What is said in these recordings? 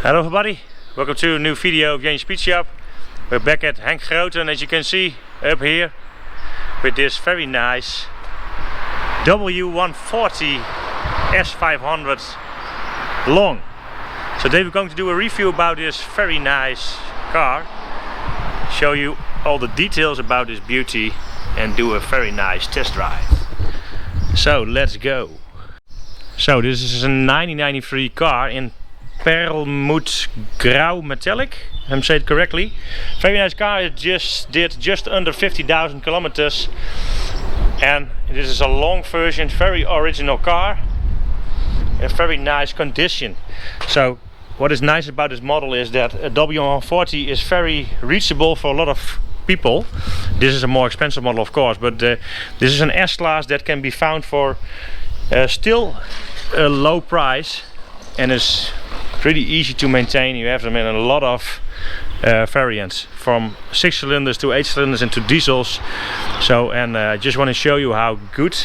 Hello everybody, welcome to a new video of Jane's Speed Shop. We're back at Henk Groten, as you can see up here, with this very nice W140 S500 long. So today we're going to do a review about this very nice car, show you all the details about this beauty and do a very nice test drive. So let's go. So this is a 1993 car in Perlmutt Grau Metallic, if I say it correctly. Very nice car. It did just under 50,000 kilometers, and this is a long version, very original car, in very nice condition. So what is nice about this model is that a W140 is very reachable for a lot of people. This is a more expensive model, of course, but this is an S-Class that can be found for still a low price, and is pretty easy to maintain. You have them in a lot of variants, from 6 cylinders to 8 cylinders and to diesels. So, and I just want to show you how good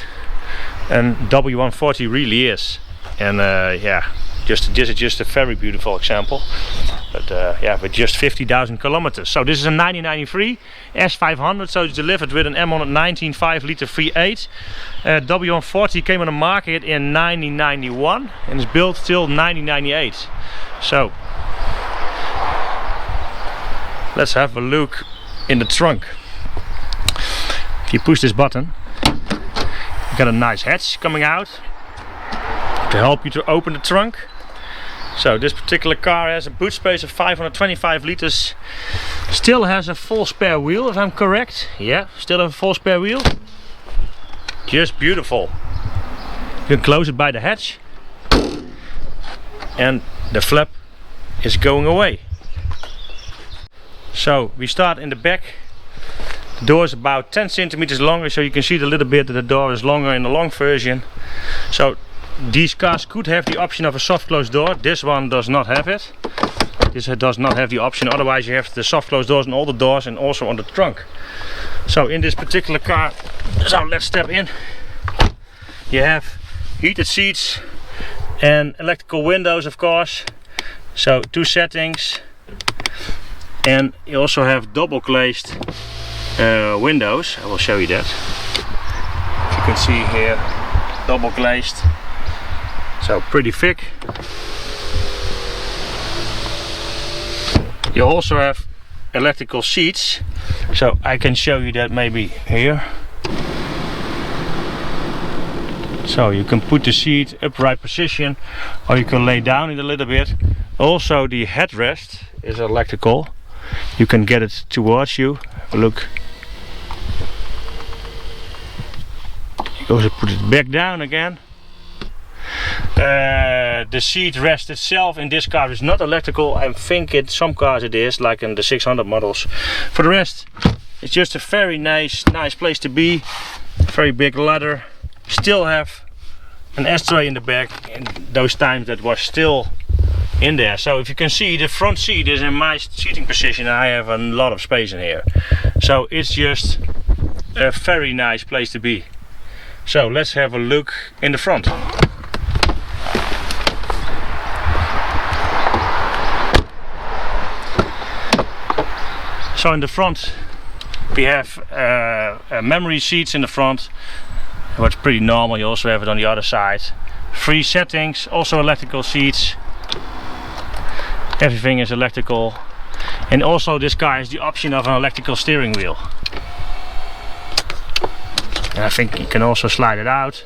an W140 really is. And yeah, this is just a very beautiful example. But yeah, with just 50,000 kilometers. So this is a 1993 S500, so it's delivered with an M119 5-liter V8. W140 came on the market in 1991 and is built till 1998. So let's have a look in the trunk. If you push this button, you got a nice hatch coming out to help you to open the trunk. So this particular car has a boot space of 525 liters. Still has a full spare wheel, if I'm correct. Yeah, still have a full spare wheel. Just beautiful. You can close it by the hatch, and the flap is going away. So we start in the back. The door is about 10 centimeters longer, so you can see a little bit that the door is longer in the long version. So these cars could have the option of a soft closed door. This one does not have it. This does not have the option. Otherwise you have the soft closed doors on all the doors and also on the trunk. So in this particular car, so let's step in. You have heated seats and electrical windows, of course. So 2 settings. And you also have double glazed windows. I will show you that. You can see here, double glazed. So pretty thick. You also have electrical seats, so I can show you that maybe here. So you can put the seat upright position, or you can lay down it a little bit. Also the headrest is electrical. You can get it towards you. Have a look. You also put it back down again. The seat rest itself in this car is not electrical. I think in some cars it is, like in the 600 models. For the rest, it's just a very nice place to be. Very big ladder. Still have an ashtray in the back. In those times that was still in there. So if you can see, the front seat is in my seating position. I have a lot of space in here. So it's just a very nice place to be. So let's have a look in the front. So in the front we have memory seats in the front, what's pretty normal. You also have it on the other side. 3 settings, also electrical seats. Everything is electrical. And also this car has the option of an electrical steering wheel. And I think you can also slide it out.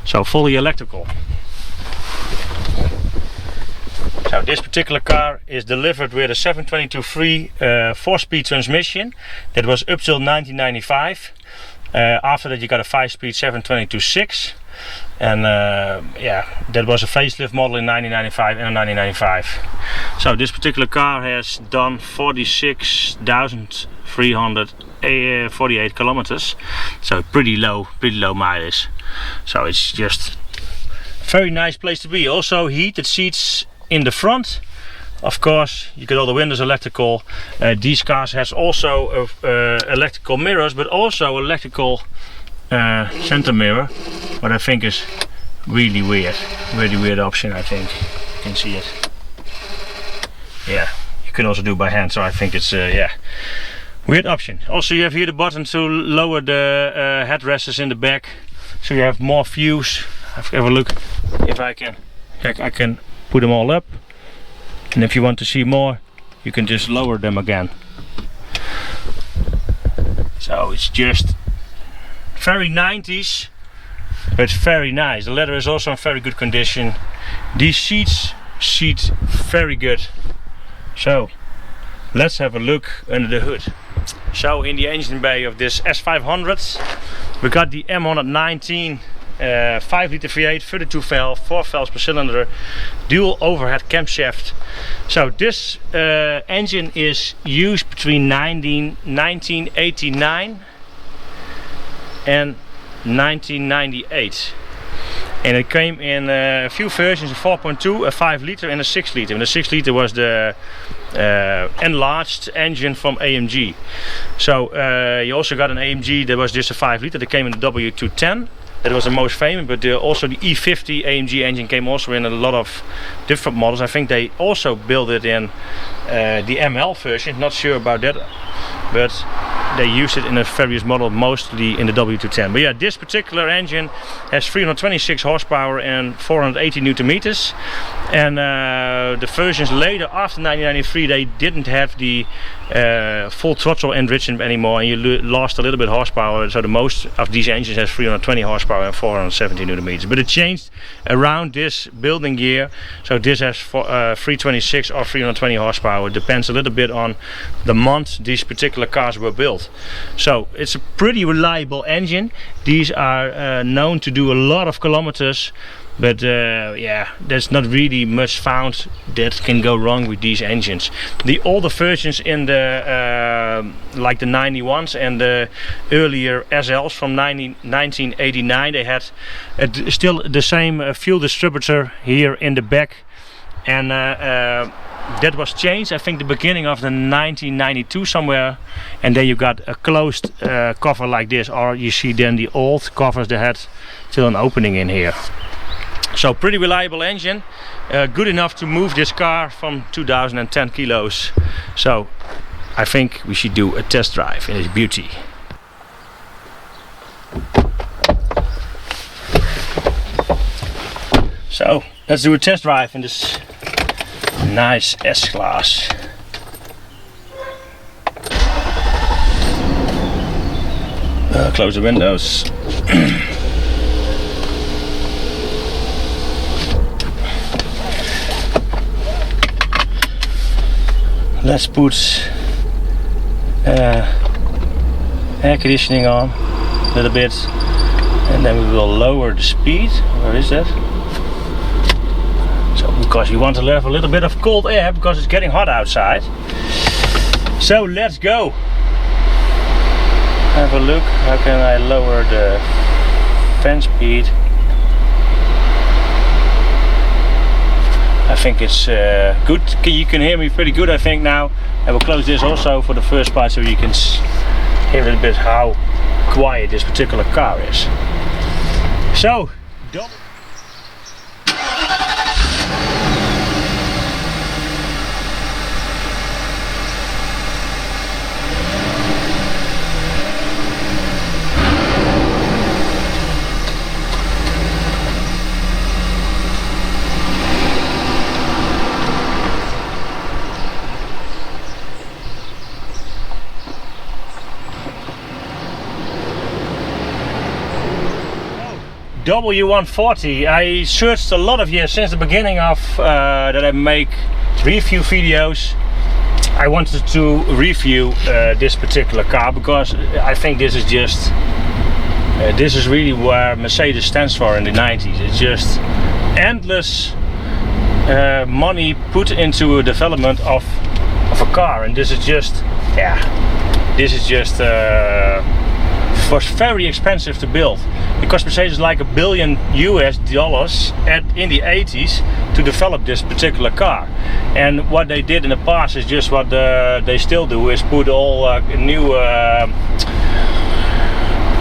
So fully electrical. So this particular car is delivered with a 722 4-speed transmission that was up till 1995. After that you got a 5-speed 722/6, and yeah, that was a facelift model in 1995 and 1995. So this particular car has done 46,348 kilometers. So pretty low mileage. So it's just a very nice place to be. Also heated seats in the front. Of course, you get all the windows electrical. These cars has also electrical mirrors, but also electrical center mirror, what I think is really weird option. I think you can see it. yeah, you can also do by hand. So I think it's yeah, weird option. Also, you have here the button to lower the headrests in the back, so you have more views. Have a look if I can put them all up, and if you want to see more, you can just lower them again. So it's just very 90s, but very nice. The leather is also in very good condition. These seats very good. So let's have a look under the hood. So in the engine bay of this S500, we got the M119 5-liter V8, 32 valve, 4 valves per cylinder, dual overhead camshaft. So this engine is used between 1989 and 1998, and it came in a few versions: a 4.2, a 5-liter, and a 6-liter. And the 6-liter was the enlarged engine from AMG. So you also got an AMG that was just a 5-liter that came in the W210. That was the most famous, but also the E50 AMG engine came also in a lot of different models. I think they also built it in the ML version, not sure about that, but they used it in a various model, mostly in the W210. But yeah, this particular engine has 326 horsepower and 480 Newton meters. And the versions later, after 1993, they didn't have the full throttle enrichment anymore, and you lost a little bit horsepower. So the most of these engines has 320 horsepower and 470 Newton meters. But it changed around this building year. So this has 326 or 320 horsepower. It depends a little bit on the month these particular cars were built. So it's a pretty reliable engine. These are known to do a lot of kilometers, but yeah, there's not really much found that can go wrong with these engines. The older versions in the like the 91s and the earlier SLs from 1989, they had still the same fuel distributor here in the back, and that was changed, I think, the beginning of the 1992 somewhere, and then you got a closed cover like this, or you see then the old covers that had still an opening in here. So pretty reliable engine, good enough to move this car from 2010 kilos. So I think we should do a test drive in its beauty. So let's do a test drive in this nice S-Class. Close the windows. Let's put air conditioning on a little bit, and then we will lower the speed. Where is that? So because we want to have a little bit of cold air because it's getting hot outside. So let's go. Have a look. How can I lower the fan speed? I think it's good. You can hear me pretty good, I think, now. I will close this also for the first part so you can hear a little bit how quiet this particular car is. So, W140. I searched a lot of years since the beginning of that I make review videos. I wanted to review this particular car because I think this is just this is really where Mercedes stands for in the 90s. It's just endless money put into a development of a car, and this is just, yeah, this is just was very expensive to build, because Mercedes like $1 billion in the 80s to develop this particular car. And what they did in the past is just what they still do, is put all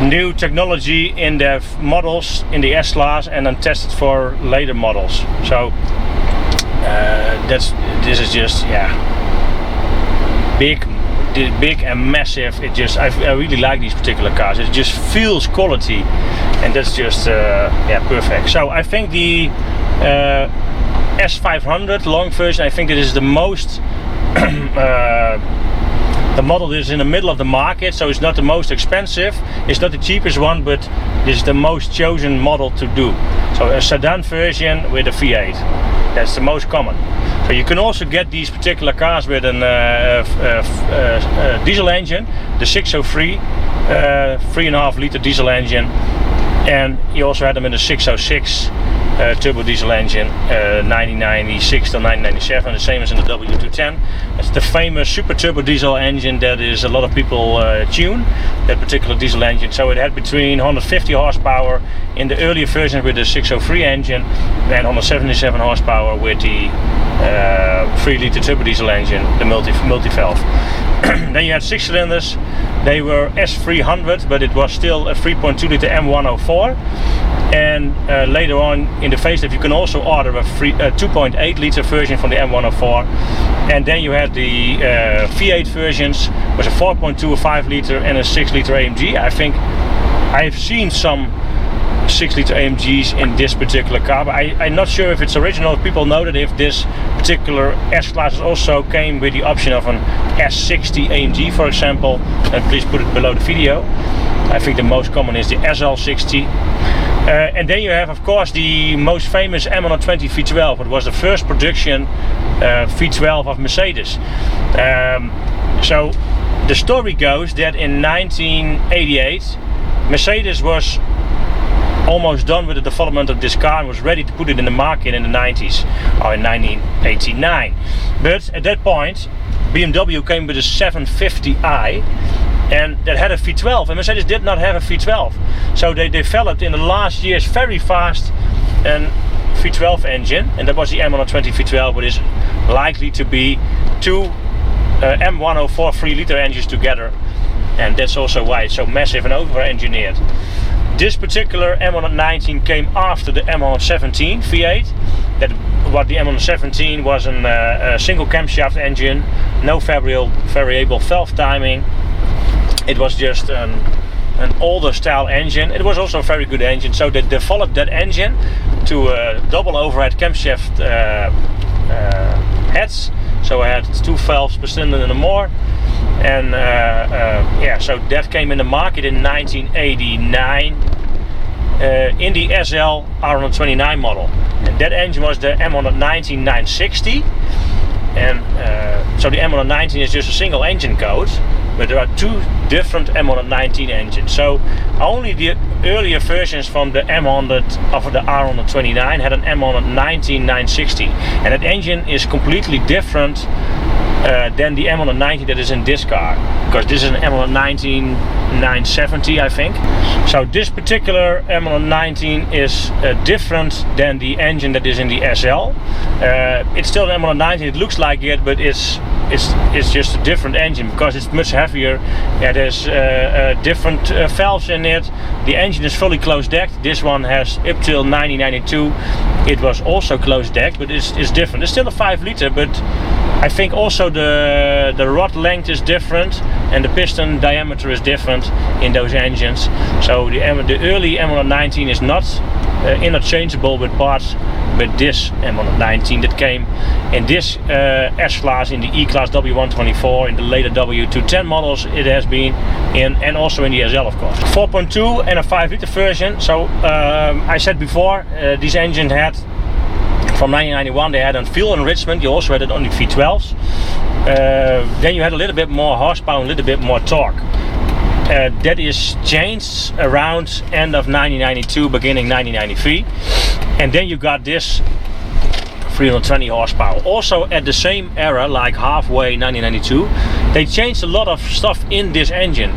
new technology in their models in the S-Class and then test it for later models. So this is just, yeah, big and massive. I really like these particular cars. It just feels quality, and that's just yeah, perfect. So I think the S500 long version, I think it is the most the model that is in the middle of the market. So it's not the most expensive, it's not the cheapest one, but this is the most chosen model to do. So a sedan version with a V8, that's the most common. So you can also get these particular cars with a diesel engine, the 603, 3.5 liter diesel engine, and you also had them in the 606 turbo diesel engine, 1996 till 1997, the same as in the W210. It's the famous super turbo diesel engine that is a lot of people tune, that particular diesel engine. So it had between 150 horsepower in the earlier version with the 603 engine, and 177 horsepower with the 3 liter turbo diesel engine, the multi-valve. Then you had 6 cylinders. They were S300, but it was still a 3.2 liter M104. And later on in the facelift you can also order a 2.8 liter version from the M104. And then you had the V8 versions, was a 4.2, a 5 liter and a 6 liter AMG. I think I've seen some 6 liter AMGs in this particular car, but I'm not sure if it's original. People know that if this particular S-Class also came with the option of an S60 AMG, for example, and please put it below the video. I think the most common is the SL60. And then you have, of course, the most famous M120 V12. It was the first production V12 of Mercedes. So the story goes that in 1988 Mercedes was almost done with the development of this car and was ready to put it in the market in the 90s, or in 1989. But at that point BMW came with a 750i, and that had a V12, and Mercedes did not have a V12. So they developed in the last years very fast an V12 engine, and that was the M120 V12, but is likely to be two M104 3 liter engines together, and that's also why it's so massive and over-engineered. This particular M119 came after the M117 V8. What the M117 was a single camshaft engine, no variable valve timing. It was just an older style engine. It was also a very good engine, so they developed that engine to double overhead camshaft heads. So I had 2 valves per cylinder and more, and yeah, so that came in the market in 1989 in the SL R129 model, and that engine was the M119 960. And so the M119 is just a single engine code, but there are 2 different M119 engines. So only the earlier versions from the M100 of the R129 had an M119 960, and that engine is completely different than the M119 that is in this car, because this is an M119 970, I think. So this particular M119 is different than the engine that is in the SL. It's still an M119, it looks like it, but it's just a different engine because it's much heavier. It has different valves in it. The engine is fully closed decked. This one has up till 1992 it was also closed decked, but it's different. It's still a 5 liter, but I think also the rod length is different and the piston diameter is different in those engines. So the early M119 is not interchangeable with parts with this M119 that came in this S-Class, in the E-Class W124, in the later W210 models it has been in, and also in the SL, of course. 4.2 and a 5 liter version. So I said before, this engine had, from 1991 they had a fuel enrichment. You also had it on the V12s. Then you had a little bit more horsepower and a little bit more torque. That is changed around end of 1992, beginning 1993, and then you got this 320 horsepower. Also at the same era, like halfway 1992, they changed a lot of stuff in this engine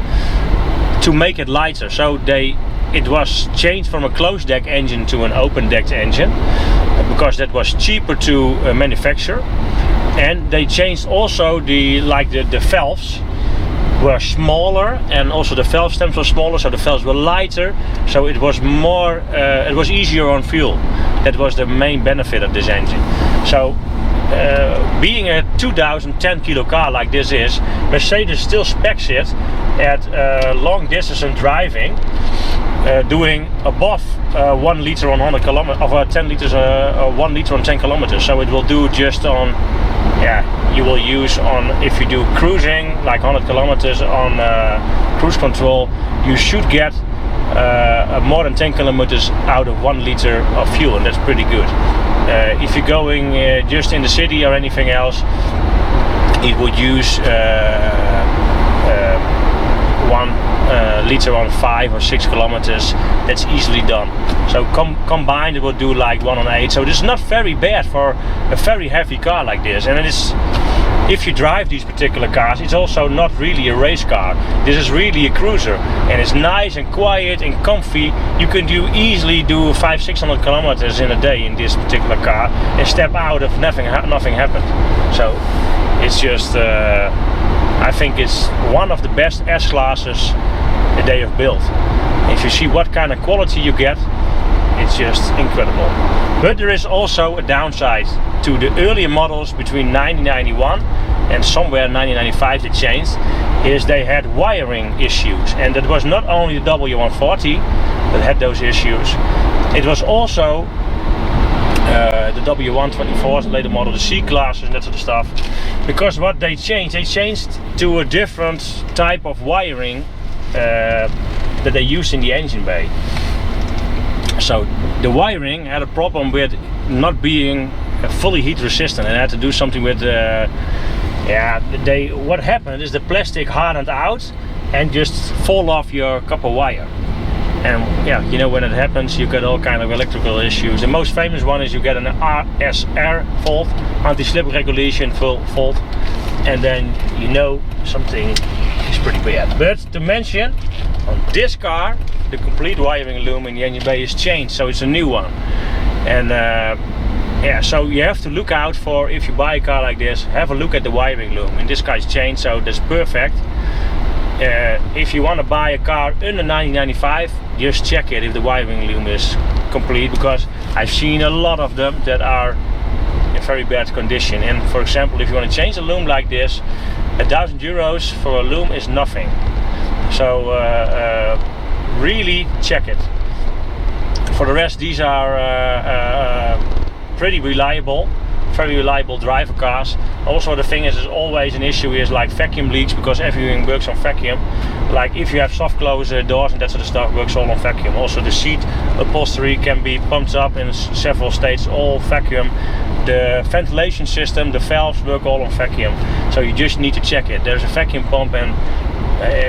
to make it lighter. So it was changed from a closed deck engine to an open decked engine, because that was cheaper to manufacture. And they changed also the valves were smaller, and also the valve stems were smaller, so the valves were lighter, so it was more it was easier on fuel. That was the main benefit of this engine. So being a 2010 kilo car like this is, Mercedes still specs it at long distance and driving, doing above 1 liter on 100 kilometers, of 10 liters, 1 liter on 10 kilometers. So it will do just on, you will use on, if you do cruising like 100 kilometers on cruise control, you should get more than 10 kilometers out of 1 liter of fuel, and that's pretty good. If you're going just in the city or anything else, it would use 1 liter on 5 or 6 kilometers. That's easily done. So combined it will do like 1 on 8. So this is not very bad for a very heavy car like this. And it is, if you drive these particular cars, it's also not really a race car. This is really a cruiser, and it's nice and quiet and comfy. You can easily do 500-600 kilometers in a day in this particular car and step out if nothing happened. So it's just, I think it's one of the best S-classes that they have built. If you see what kind of quality you get, it's just incredible. But there is also a downside to the earlier models between 1991 and somewhere 1995 they changed, is they had wiring issues, and that was not only the W140 that had those issues, it was also the W124, the later model, the C-classes and that sort of stuff. Because what they changed to a different type of wiring that they used in the engine bay. So the wiring had a problem with not being fully heat resistant, and had to do something with what happened is the plastic hardened out and just fall off your copper wire. And you know, when it happens, you get all kind of electrical issues. The most famous one is you get an RSR fault, anti-slip regulation fault, and then you know something is pretty bad. But to mention, on this car, the complete wiring loom in the engine bay is changed, so it's a new one. And so you have to look out for, if you buy a car like this, have a look at the wiring loom. And this car is changed, so that's perfect. If you want to buy a car under 1995, just check it if the wiring loom is complete, because I've seen a lot of them that are in very bad condition. And for example, if you want to change a loom like this, €1,000 for a loom is nothing. So really check it. For the rest, these are pretty reliable, very reliable driver cars. Also, the thing is, always an issue is like vacuum leaks, because everything works on vacuum. Like if you have soft close doors and that sort of stuff, works all on vacuum. Also the seat upholstery can be pumped up in several states, all vacuum. The ventilation system, the valves work all on vacuum. So you just need to check it. There's a vacuum pump, and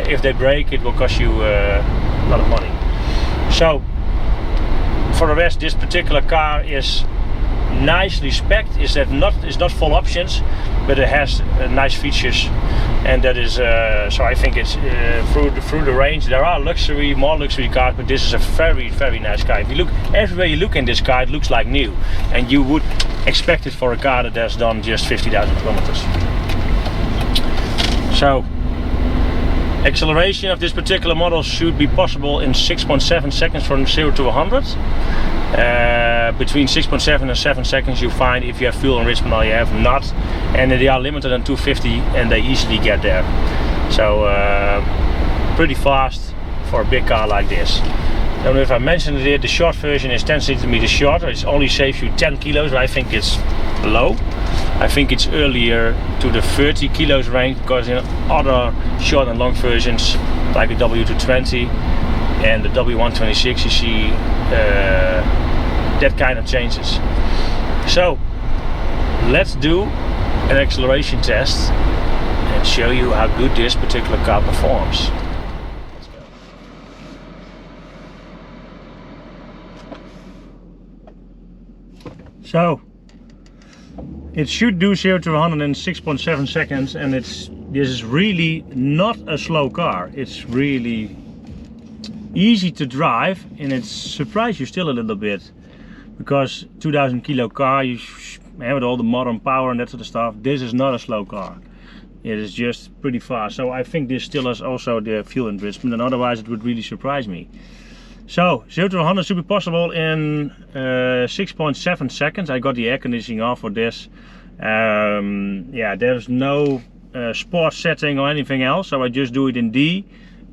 if they break, it will cost you a lot of money. So for the rest, this particular car is nicely spec'd. It's not full options, but it has nice features, and that is so I think it's through the range. There are more luxury cars, but this is a very, very nice car. If you look everywhere you look in this car, it looks like new, and you would expect it for a car that has done just 50,000 kilometers. So acceleration of this particular model should be possible in 6.7 seconds from 0 to 100. Between 6.7 and 7 seconds you find if you have fuel enrichment or you have not, and they are limited on 250 and they easily get there. So pretty fast for a big car like this. I don't know if I mentioned it, the short version is 10 centimeters shorter. It only saves you 10 kilos, but I think it's low. I think it's earlier to the 30 kilos range, because in other short and long versions like the W220 and the W126 you see that kind of changes. So let's do an acceleration test and show you how good this particular car performs. Let's go. So it should do 0 to 100 in 6.7 seconds, and this is really not a slow car. It's really easy to drive, and it surprises you still a little bit, because 2000 kilo car, you have all the modern power and that sort of stuff. This is not a slow car. It is just pretty fast. So I think this still has also the fuel enrichment, and otherwise it would really surprise me. So 0 to 100 should be possible in 6.7 seconds. I got the air conditioning off for this. Yeah, there's no sport setting or anything else, so I just do it in D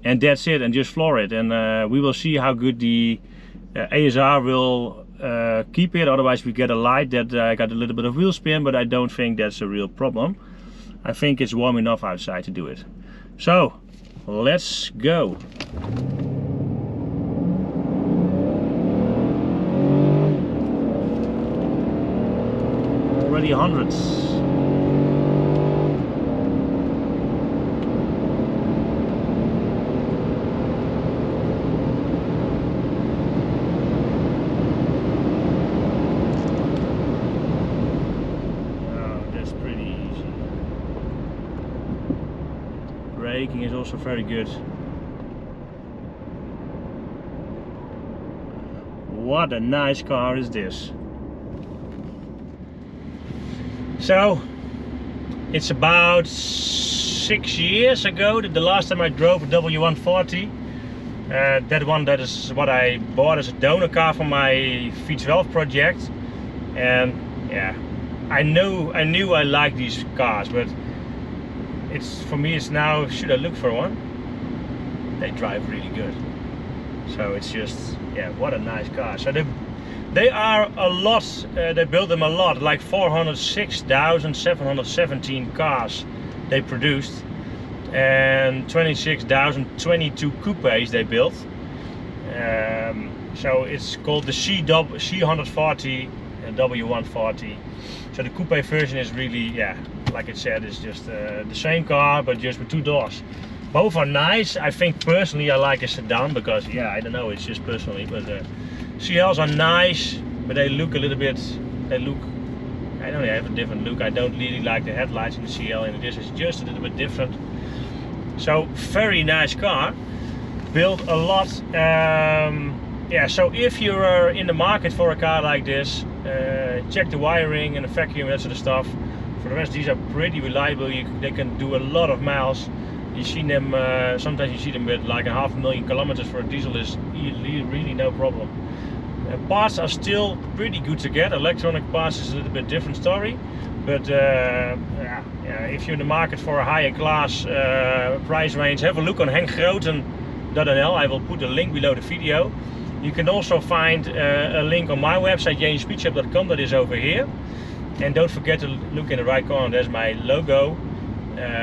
and that's it, and just floor it, and we will see how good the ASR will keep it. Otherwise we get a light that got a little bit of wheel spin, but I don't think that's a real problem. I think it's warm enough outside to do it. So let's go. Already hundreds. Braking is also very good. What a nice car is this. So it's about 6 years ago that the last time I drove a W140. That is what I bought as a donor car for my V12 project, and yeah, I knew I liked these cars, but for me it's now, should I look for one? They drive really good. So it's just, yeah, what a nice car. So they are a lot, they build them a lot, like 406,717 cars they produced, and 26,022 coupes they built. So it's called the C140 W140. So the coupe version is really, yeah, like I said, it's just the same car but just with 2 doors. Both are nice. I think personally I like a sedan because, yeah, I don't know, it's just personally, but CLs are nice, but they look a little bit, I don't know, they have a different look. I don't really like the headlights in the CL, and this is just a little bit different. So very nice car, built a lot. Yeah, so if you're in the market for a car like this, check the wiring and the vacuum, that sort of stuff. For the rest, these are pretty reliable. They can do a lot of miles. You see them, sometimes you see them with like 500,000 kilometers for a diesel is really no problem. Parts are still pretty good to get. Electronic parts is a little bit different story, but yeah, if you're in the market for a higher class price range, have a look on henkgroten.nl. I will put a link below the video. You can also find a link on my website, jenspeedshop.com, that is over here. And don't forget to look in the right corner, there's my logo.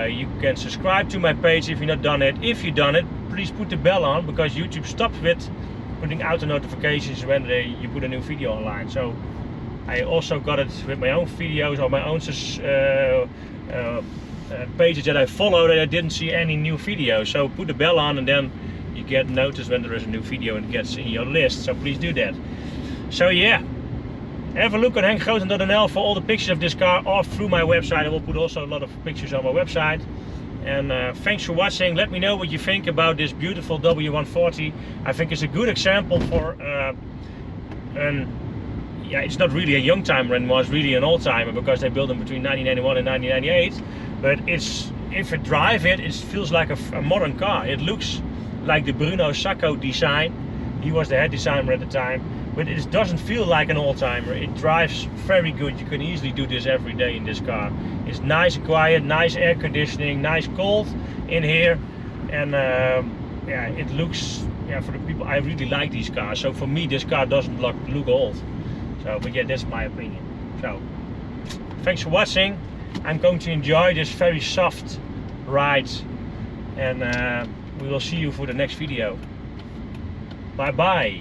You can subscribe to my page if you've not done it. If you've done it, please put the bell on, because YouTube stops with putting auto notifications when you put a new video online. So I also got it with my own videos or my own pages that I follow that I didn't see any new videos. So put the bell on and then you get notice when there is a new video and it gets in your list. So please do that. So yeah, have a look on henkgroten.nl for all the pictures of this car, or through my website. I will put also a lot of pictures on my website. And thanks for watching. Let me know what you think about this beautiful W140. I think it's a good example for yeah, it's not really a young timer anymore, it's really an old timer, because they built them between 1991 and 1998. But if you drive it, it feels like a modern car. It looks like the Bruno Sacco design. He was the head designer at the time. But it doesn't feel like an old-timer. It drives very good. You can easily do this every day in this car. It's nice and quiet, nice air conditioning, nice cold in here, and yeah, it looks, yeah, for the people, I really like these cars. So for me, this car doesn't look old. So, but yeah, that's my opinion. So, thanks for watching. I'm going to enjoy this very soft ride, and we will see you for the next video. Bye bye.